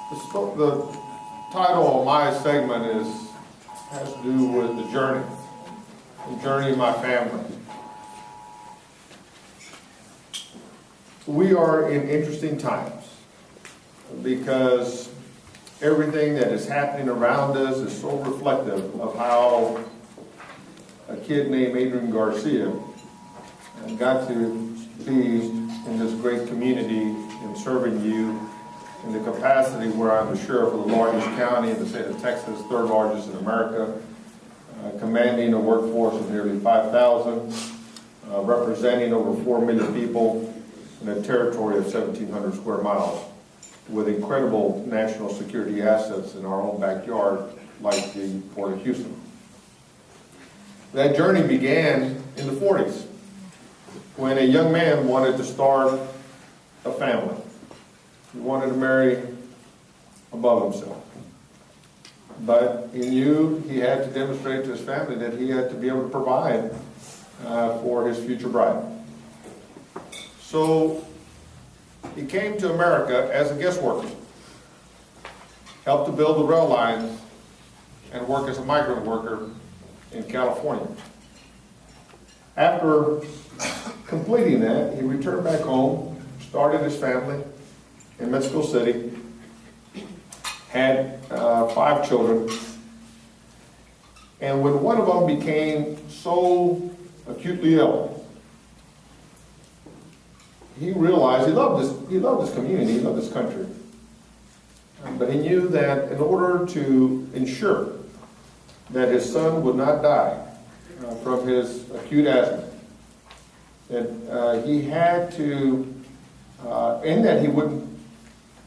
The title of my segment has to do with the journey of my family. We are in interesting times because everything that is happening around us is so reflective of how a kid named Adrian Garcia got to be in this great community and serving you in the capacity where I'm the sheriff of the largest county in the state of Texas, third largest in America, commanding a workforce of nearly 5,000, representing over 4 million people in a territory of 1,700 square miles, with incredible national security assets in our own backyard, like the Port of Houston. That journey began in the 40s, when a young man wanted to start a family. He wanted to marry above himself. But he knew he had to demonstrate to his family that he had to be able to provide for his future bride. So he came to America as a guest worker, helped to build the rail lines, and work as a migrant worker in California. After completing that, he returned back home, started his family in Mexico City, had 5 children, and when one of them became so acutely ill, he realized he loved this community, he loved this country. But he knew that in order to ensure that his son would not die from his acute asthma, that he had to, and that he wouldn't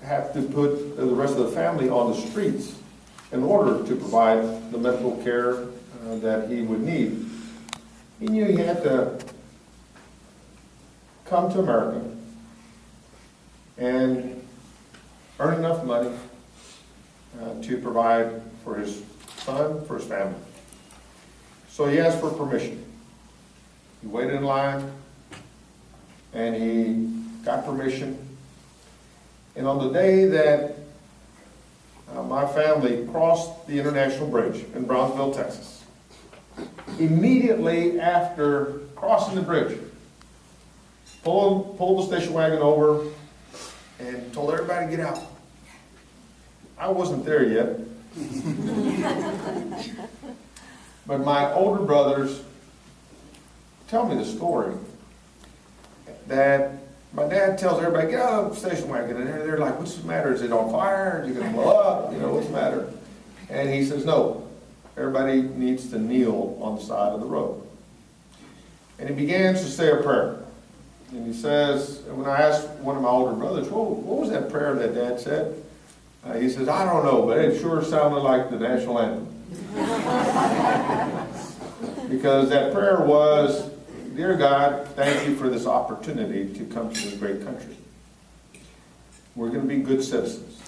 have to put the rest of the family on the streets in order to provide the medical care that he would need. He knew he had to come to America and earn enough money to provide for his son, for his family. So he asked for permission. He waited in line and he got permission. And on the day that my family crossed the International Bridge in Brownsville, Texas, immediately after crossing the bridge, pulled the station wagon over and told everybody to get out. I wasn't there yet. But my older brothers tell me the story that my dad tells everybody, get out of the station wagon. And they're like, what's the matter? Is it on fire? Is it going to blow up? What's the matter? And he says, no, everybody needs to kneel on the side of the road. And he begins to say a prayer. And he says, and when I asked one of my older brothers, what was that prayer that Dad said? He says, I don't know, but it sure sounded like the national anthem. Because that prayer was, dear God, thank you for this opportunity to come to this great country. We're going to be good citizens.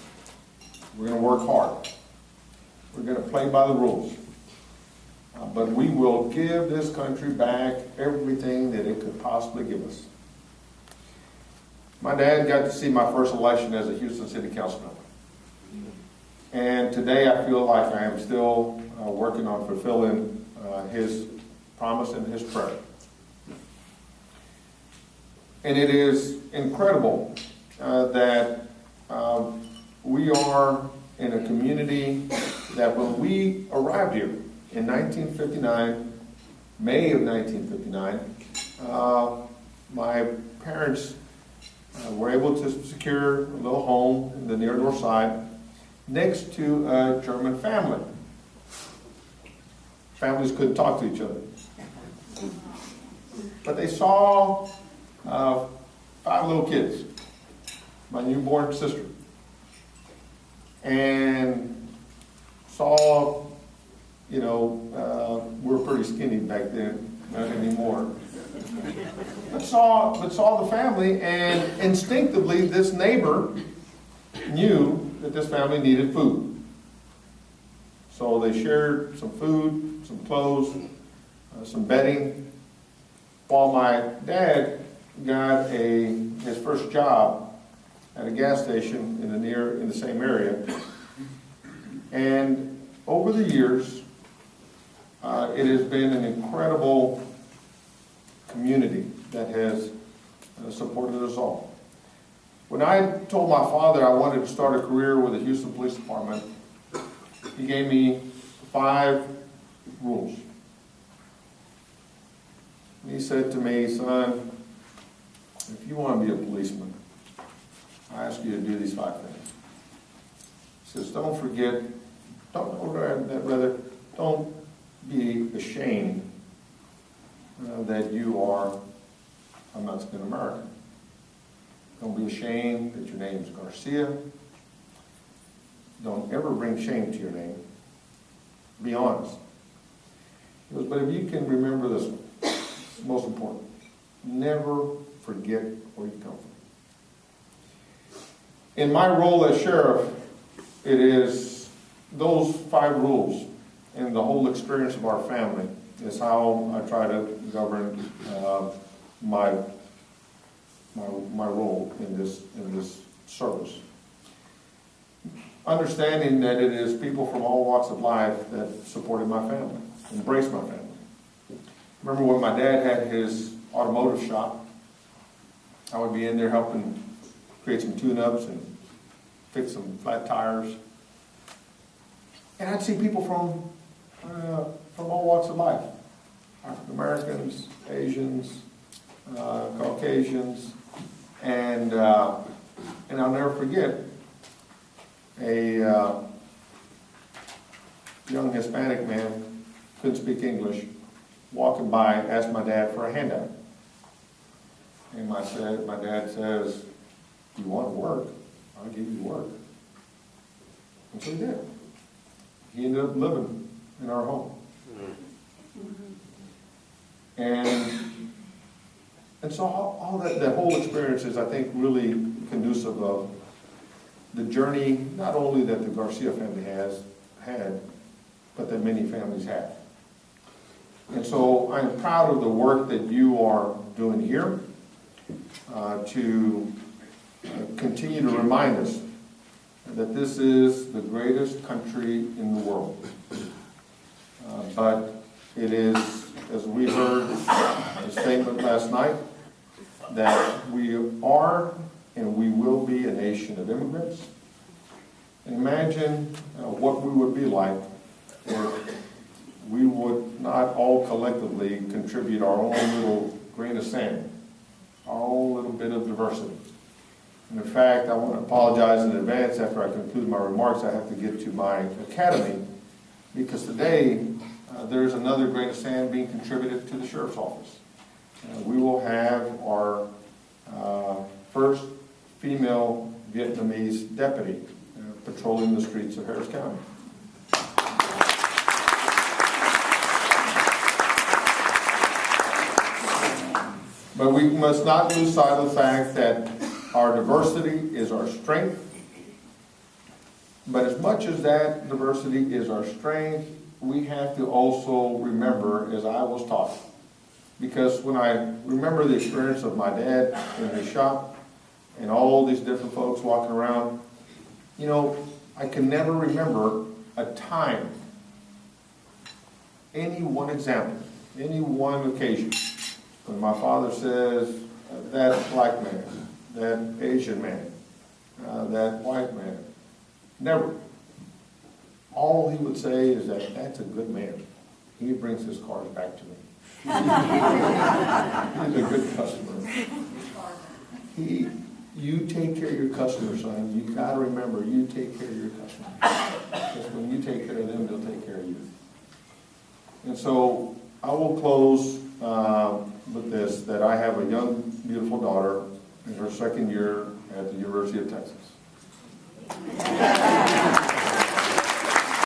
We're going to work hard. We're going to play by the rules. But we will give this country back everything that it could possibly give us. My dad got to see my first election as a Houston City Council member. And today I feel like I am still working on fulfilling his promise and his prayer. And it is incredible that we are in a community that when we arrived here in 1959, May of 1959, my parents were able to secure a little home in the near north side next to a German family. Families couldn't talk to each other. But they saw 5 little kids, my newborn sister, and saw, we were pretty skinny back then, not anymore. But saw the family, and instinctively this neighbor knew that this family needed food. So they shared some food, some clothes, some bedding, while my dad got his first job at a gas station in the same area. And over the years, it has been an incredible community that has supported us all. When I told my father I wanted to start a career with the Houston Police Department, he gave me 5 rules. He said to me, son, if you want to be a policeman, I ask you to do these 5 things. He says, don't forget, don't be ashamed that you are a Mexican American. Don't be ashamed that your name is Garcia. Don't ever bring shame to your name. Be honest. He goes, but if you can remember this one, it's most important. Never forget where you come from. In my role as sheriff, it is those 5 rules and the whole experience of our family is how I try to govern my role in this service. Understanding that it is people from all walks of life that supported my family, embraced my family. Remember when my dad had his automotive shop, I would be in there helping create some tune-ups and fix some flat tires. And I'd see people from all walks of life. African Americans, Asians, Caucasians, and I'll never forget a young Hispanic man, couldn't speak English, walking by, asked my dad for a handout. And my dad says, you want to work? I'll give you work. And so he did. He ended up living in our home. And so all that whole experience is, I think, really conducive of the journey, not only that the Garcia family has had, but that many families have. And so I'm proud of the work that you are doing here to continue to remind us that this is the greatest country in the world. But it is, as we heard a statement last night, that we are and we will be a nation of immigrants. And imagine what we would be like if we would not all collectively contribute our own little grain of sand, our own little bit of diversity. And in fact, I want to apologize in advance after I conclude my remarks. I have to get to my academy because today there's another grain of sand being contributed to the sheriff's office. We will have our first female Vietnamese deputy patrolling the streets of Harris County. But we must not lose sight of the fact that our diversity is our strength. But as much as that diversity is our strength, we have to also remember, as I was taught, because when I remember the experience of my dad in his shop and all these different folks walking around, you know, I can never remember a time, any one example, any one occasion, when my father says, that black man, that Asian man, that white man, never. All he would say is that, that's a good man. He brings his cars back to me. He's a good customer. You take care of your customer, son. You got to remember, you take care of your customer. Because when you take care of them, they'll take care of you. And so I will close with this, that I have a young, beautiful daughter in her second year at the University of Texas.